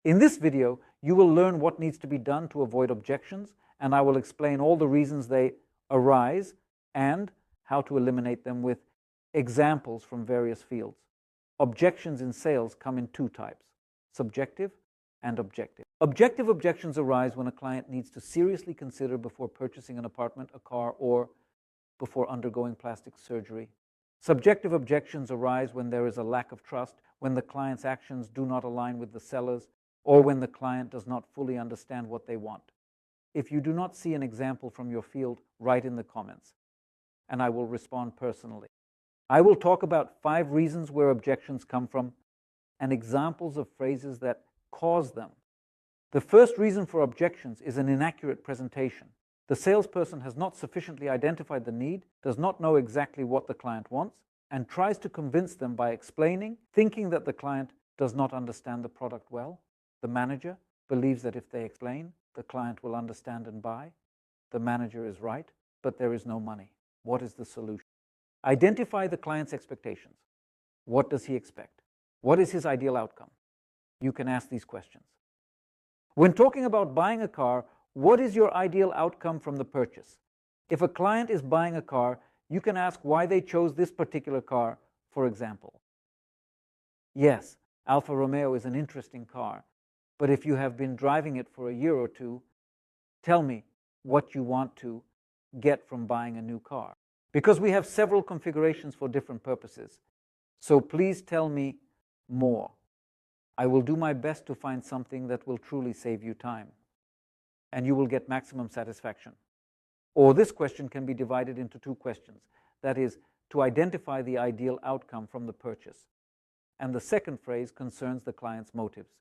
In this video, you will learn what needs to be done to avoid objections, and I will explain all the reasons they arise and how to eliminate them with examples from various fields. Objections in sales come in two types: subjective and objective. Objective objections arise when a client needs to seriously consider before purchasing an apartment, a car, or before undergoing plastic surgery. Subjective objections arise when there is a lack of trust, when the client's actions do not align with the seller's, or when the client does not fully understand what they want. If you do not see an example from your field, write in the comments, and I will respond personally. I will talk about 5 reasons where objections come from and examples of phrases that cause them. The first reason for objections is an inaccurate presentation. The salesperson has not sufficiently identified the need, does not know exactly what the client wants, and tries to convince them by explaining, thinking that the client does not understand the product well. The manager believes that if they explain, the client will understand and buy. The manager is right, but there is no money. What is the solution? Identify the client's expectations. What does he expect? What is his ideal outcome? You can ask these questions. When talking about buying a car, what is your ideal outcome from the purchase? If a client is buying a car, you can ask why they chose this particular car, for example. Yes, Alfa Romeo is an interesting car, but if you have been driving it for a year or two, tell me what you want to get from buying a new car. Because we have several configurations for different purposes, so please tell me more. I will do my best to find something that will truly save you time, and you will get maximum satisfaction. Or this question can be divided into 2 questions. That is, to identify the ideal outcome from the purchase. And the second phrase concerns the client's motives.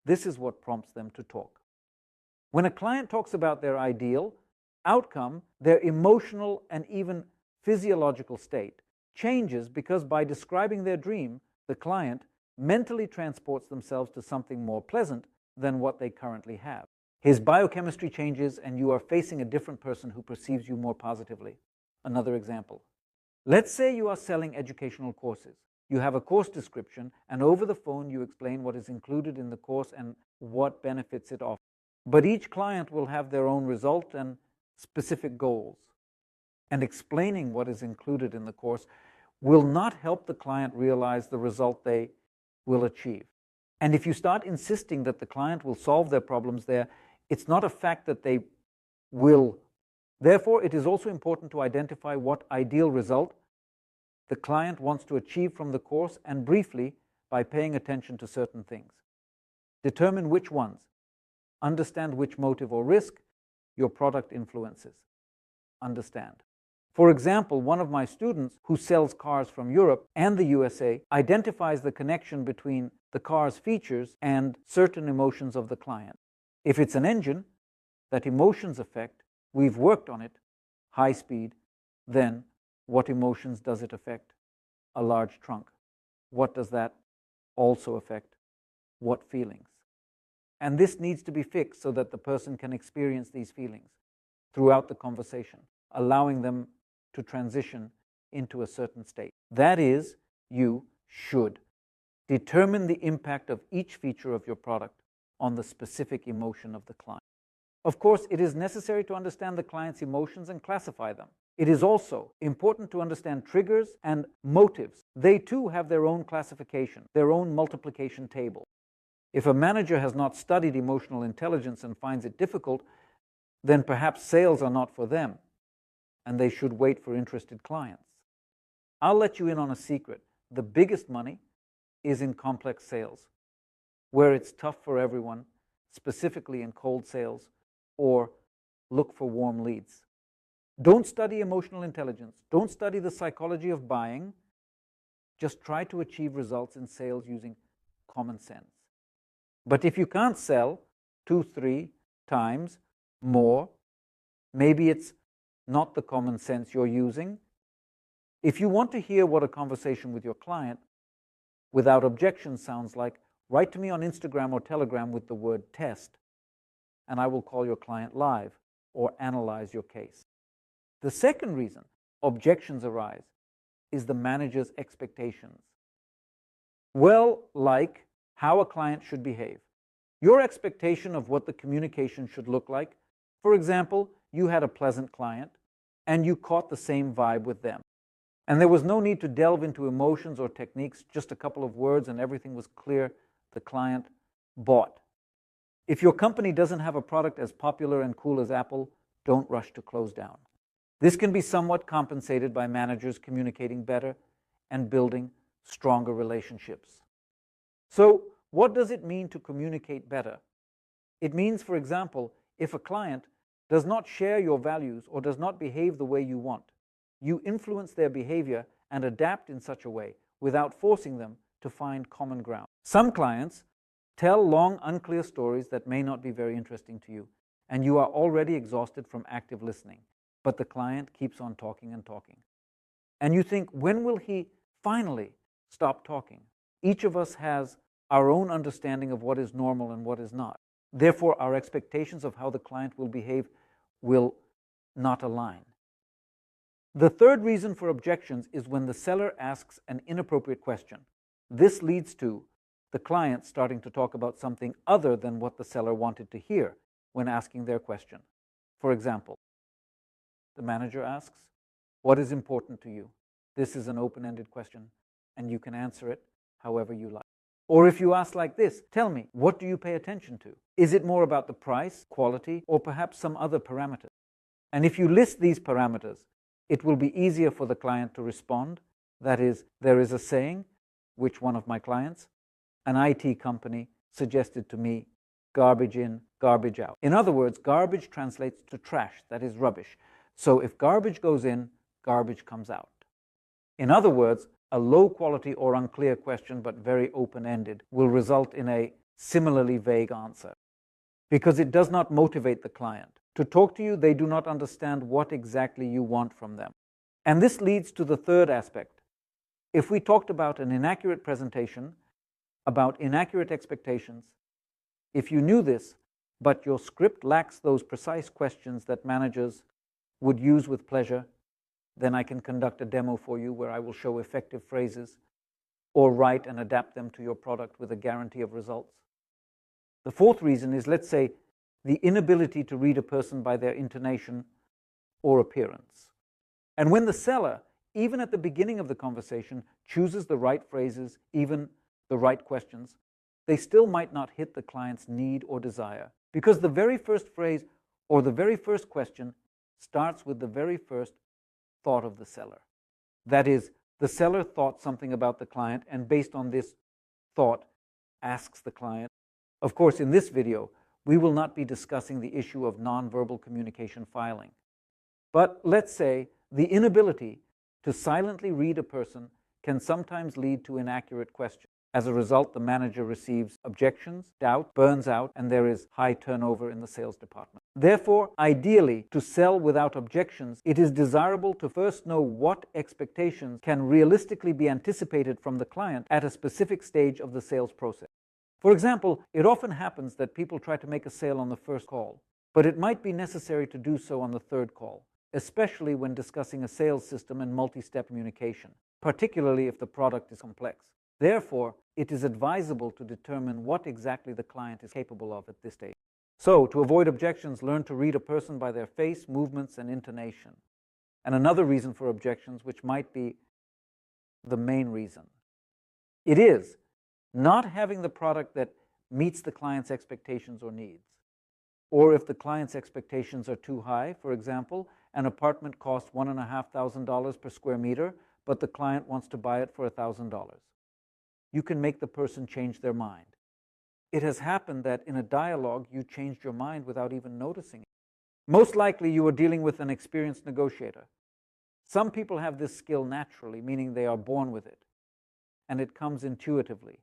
This is what prompts them to talk. When a client talks about their ideal outcome, their emotional and even physiological state changes because by describing their dream, the client mentally transports themselves to something more pleasant than what they currently have. His biochemistry changes and you are facing a different person who perceives you more positively. Another example. Let's say you are selling educational courses. You have a course description and over the phone you explain what is included in the course and what benefits it offers. But each client will have their own result and specific goals. And explaining what is included in the course will not help the client realize the result they will achieve. And if you start insisting that the client will solve their problems there, it's not a fact that they will. Therefore, it is also important to identify what ideal result the client wants to achieve from the course, and briefly, by paying attention to certain things. Determine which ones. Understand which motive or risk your product influences. Understand. For example, one of my students who sells cars from Europe and the USA identifies the connection between the car's features and certain emotions of the client. If it's an engine that emotions affect, we've worked on it, high speed, then what emotions does it affect? A large trunk. What does that also affect? What feelings? And this needs to be fixed so that the person can experience these feelings throughout the conversation, allowing them to transition into a certain state. That is, you should determine the impact of each feature of your product on the specific emotion of the client. Of course, it is necessary to understand the client's emotions and classify them. It is also important to understand triggers and motives. They too have their own classification, their own multiplication table. If a manager has not studied emotional intelligence and finds it difficult, then perhaps sales are not for them, and they should wait for interested clients. I'll let you in on a secret. The biggest money is in complex sales, where it's tough for everyone, specifically in cold sales, or look for warm leads. Don't study emotional intelligence. Don't study the psychology of buying. Just try to achieve results in sales using common sense. But if you can't sell 2-3 times more, maybe it's not the common sense you're using. If you want to hear what a conversation with your client without objection sounds like, write to me on Instagram or Telegram with the word test, and I will call your client live or analyze your case. The second reason objections arise is the manager's expectations. Well, like how a client should behave. Your expectation of what the communication should look like. For example, you had a pleasant client and you caught the same vibe with them. And there was no need to delve into emotions or techniques, just a couple of words and everything was clear. The client bought. If your company doesn't have a product as popular and cool as Apple, don't rush to close down. This can be somewhat compensated by managers communicating better and building stronger relationships. So, what does it mean to communicate better? It means, for example, if a client does not share your values or does not behave the way you want, you influence their behavior and adapt in such a way without forcing them to find common ground. Some clients tell long, unclear stories that may not be very interesting to you, and you are already exhausted from active listening, but the client keeps on talking and talking. And you think, when will he finally stop talking? Each of us has our own understanding of what is normal and what is not. Therefore, our expectations of how the client will behave will not align. The third reason for objections is when the seller asks an inappropriate question. This leads to the client starting to talk about something other than what the seller wanted to hear when asking their question. For example, the manager asks, "What is important to you?" This is an open-ended question, and you can answer it however you like. Or if you ask like this, "Tell me, what do you pay attention to? Is it more about the price, quality, or perhaps some other parameters?" And if you list these parameters, it will be easier for the client to respond. That is, there is a saying, which one of my clients, an IT company, suggested to me, garbage in, garbage out. In other words, garbage translates to trash, that is rubbish. So if garbage goes in, garbage comes out. In other words, a low quality or unclear question, but very open-ended, will result in a similarly vague answer because it does not motivate the client. To talk to you, they do not understand what exactly you want from them. And this leads to the third aspect. If we talked about an inaccurate presentation, about inaccurate expectations, if you knew this, but your script lacks those precise questions that managers would use with pleasure, then I can conduct a demo for you where I will show effective phrases or write and adapt them to your product with a guarantee of results. The fourth reason is, let's say, the inability to read a person by their intonation or appearance. And when the seller, even at the beginning of the conversation, chooses the right phrases, even the right questions, they still might not hit the client's need or desire, because the very first phrase or the very first question starts with the very first thought of the seller. That is, the seller thought something about the client, and based on this thought, asks the client. Of course, in this video, we will not be discussing the issue of nonverbal communication filing. But let's say the inability to silently read a person can sometimes lead to inaccurate questions. As a result, the manager receives objections, doubt, burns out, and there is high turnover in the sales department. Therefore, ideally, to sell without objections, it is desirable to first know what expectations can realistically be anticipated from the client at a specific stage of the sales process. For example, it often happens that people try to make a sale on the first call, but it might be necessary to do so on the third call, especially when discussing a sales system and multi-step communication, particularly if the product is complex. Therefore, it is advisable to determine what exactly the client is capable of at this stage. So, to avoid objections, learn to read a person by their face, movements, and intonation. And another reason for objections, which might be the main reason, it is not having the product that meets the client's expectations or needs. Or if the client's expectations are too high, for example, an apartment costs $1,500 per square meter, but the client wants to buy it for $1,000. You can make the person change their mind. It has happened that in a dialogue, you changed your mind without even noticing it. Most likely, you are dealing with an experienced negotiator. Some people have this skill naturally, meaning they are born with it, and it comes intuitively.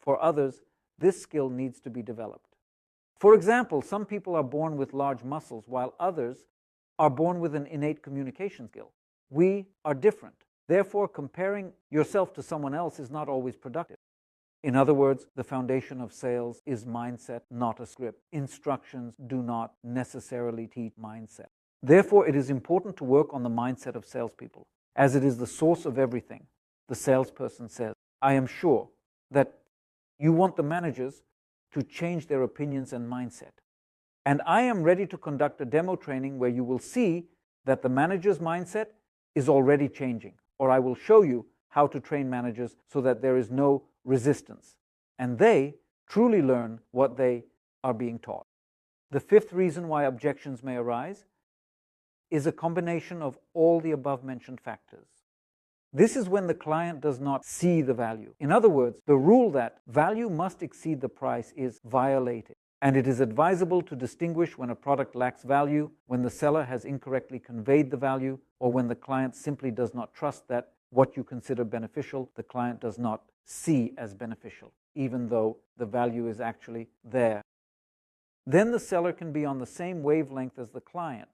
For others, this skill needs to be developed. For example, some people are born with large muscles, while others are born with an innate communication skill. We are different. Therefore, comparing yourself to someone else is not always productive. In other words, the foundation of sales is mindset, not a script. Instructions do not necessarily teach mindset. Therefore, it is important to work on the mindset of salespeople, as it is the source of everything. The salesperson says, "I am sure that you want the managers to change their opinions and mindset. And I am ready to conduct a demo training where you will see that the manager's mindset is already changing, or I will show you how to train managers so that there is no resistance and they truly learn what they are being taught. The fifth reason why objections may arise is a combination of all the above-mentioned factors. This is when the client does not see the value. In other words, the rule that value must exceed the price is violated, and it is advisable to distinguish when a product lacks value, when the seller has incorrectly conveyed the value, or when the client simply does not trust that what you consider beneficial, the client does not see as beneficial, even though the value is actually there. Then the seller can be on the same wavelength as the client.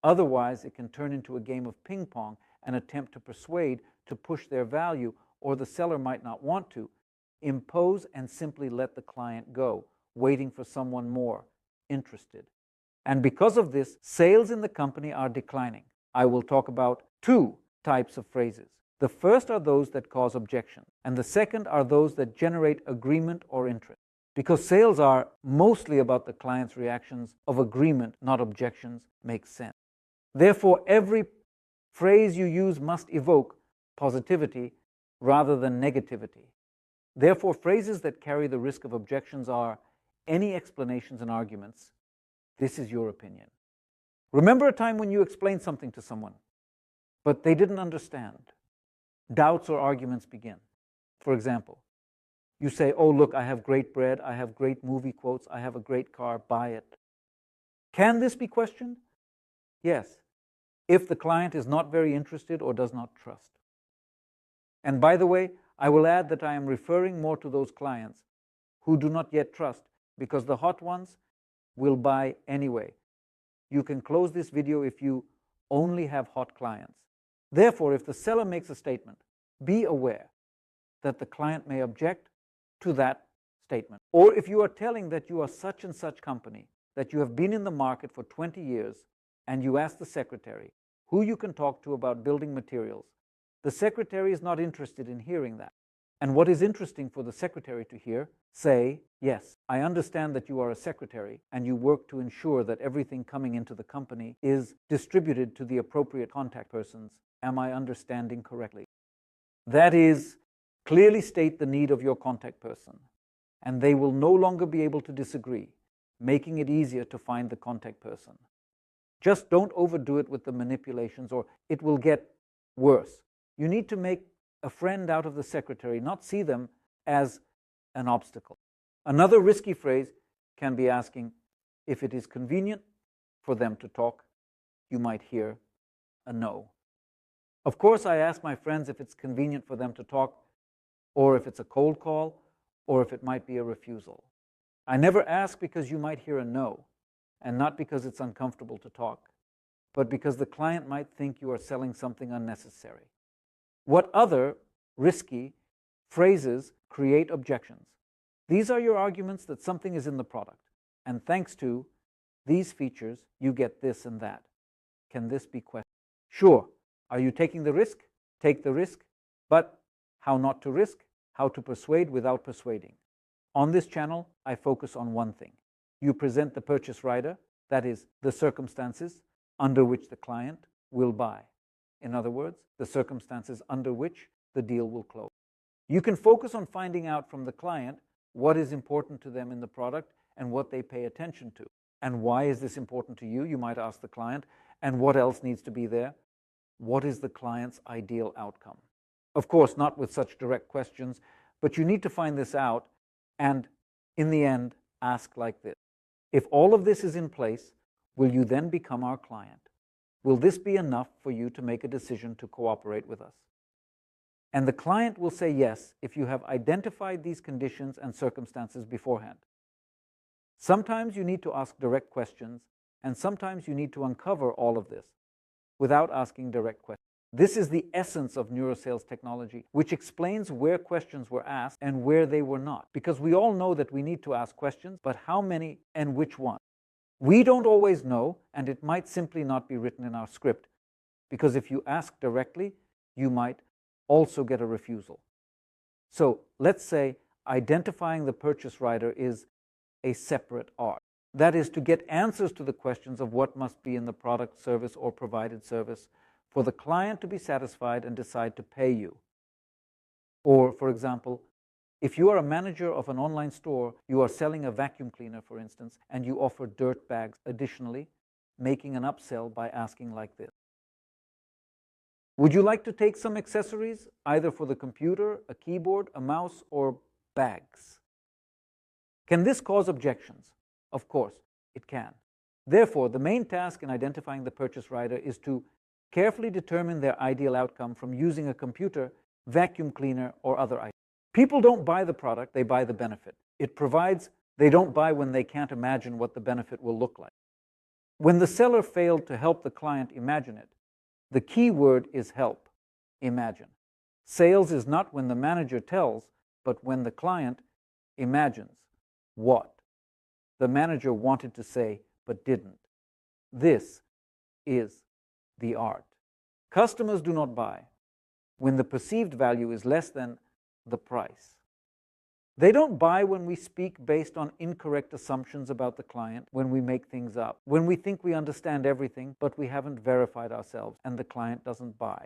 Otherwise, it can turn into a game of ping pong, an attempt to persuade to push their value, or the seller might not want to impose and simply let the client go, waiting for someone more interested. And because of this, sales in the company are declining. I will talk about two types of phrases. The first are those that cause objections, and the second are those that generate agreement or interest. Because sales are mostly about the client's reactions of agreement, not objections, makes sense. Therefore, every phrase you use must evoke positivity rather than negativity. Therefore, phrases that carry the risk of objections are any explanations and arguments. This is your opinion. Remember a time when you explained something to someone, but they didn't understand. Doubts or arguments begin. For example, you say, oh, look, I have great bread, I have great movie quotes, I have a great car, buy it. Can this be questioned? Yes, if the client is not very interested or does not trust. And by the way, I will add that I am referring more to those clients who do not yet trust, because the hot ones will buy anyway. You can close this video if you only have hot clients. Therefore, if the seller makes a statement, be aware that the client may object to that statement. Or if you are telling that you are such and such company, that you have been in the market for 20 years, and you ask the secretary who you can talk to about building materials, the secretary is not interested in hearing that. And what is interesting for the secretary to hear, say, yes, I understand that you are a secretary and you work to ensure that everything coming into the company is distributed to the appropriate contact persons. Am I understanding correctly? That is, clearly state the need of your contact person, and they will no longer be able to disagree, making it easier to find the contact person. Just don't overdo it with the manipulations, or it will get worse. You need to make a friend out of the secretary, not see them as an obstacle. Another risky phrase can be asking, if it is convenient for them to talk, you might hear a no. Of course, I ask my friends if it's convenient for them to talk, or if it's a cold call, or if it might be a refusal. I never ask because you might hear a no, and not because it's uncomfortable to talk, but because the client might think you are selling something unnecessary. What other risky phrases create objections? These are your arguments that something is in the product, and thanks to these features, you get this and that. Can this be questioned? Sure. Are you taking the risk? Take the risk. But how not to risk? How to persuade without persuading. On this channel, I focus on one thing. You present the purchase rider, that is, the circumstances under which the client will buy. In other words, the circumstances under which the deal will close. You can focus on finding out from the client what is important to them in the product and what they pay attention to. And why is this important to you? You might ask the client. And what else needs to be there? What is the client's ideal outcome? Of course, not with such direct questions, but you need to find this out and, in the end, ask like this. If all of this is in place, will you then become our client? Will this be enough for you to make a decision to cooperate with us? And the client will say yes if you have identified these conditions and circumstances beforehand. Sometimes you need to ask direct questions, and sometimes you need to uncover all of this without asking direct questions. This is the essence of neurosales technology, which explains where questions were asked and where they were not. Because we all know that we need to ask questions, but how many and which one? We don't always know, and it might simply not be written in our script, because if you ask directly, you might also get a refusal. So let's say identifying the purchase rider is a separate art. That is, to get answers to the questions of what must be in the product, service, or provided service for the client to be satisfied and decide to pay you. Or, for example, if you are a manager of an online store, you are selling a vacuum cleaner, for instance, and you offer dirt bags additionally, making an upsell by asking like this: would you like to take some accessories, either for the computer, a keyboard, a mouse, or bags? Can this cause objections? Of course, it can. Therefore, the main task in identifying the purchase rider is to carefully determine their ideal outcome from using a computer, vacuum cleaner, or other items. People don't buy the product, they buy the benefit. It provides, they don't buy when they can't imagine what the benefit will look like. When the seller failed to help the client imagine it, the key word is help, imagine. Sales is not when the manager tells, but when the client imagines what the manager wanted to say but didn't. This is the art. Customers do not buy when the perceived value is less than the price. They don't buy when we speak based on incorrect assumptions about the client, when we make things up, when we think we understand everything, but we haven't verified ourselves and the client doesn't buy.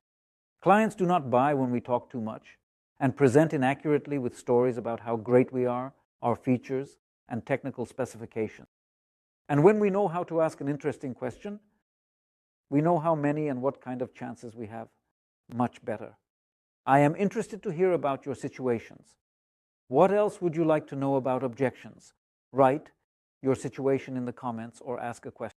Clients do not buy when we talk too much and present inaccurately with stories about how great we are, our features, and technical specifications. And when we know how to ask an interesting question, we know how many and what kind of chances we have much better. I am interested to hear about your situations. What else would you like to know about objections? Write your situation in the comments or ask a question.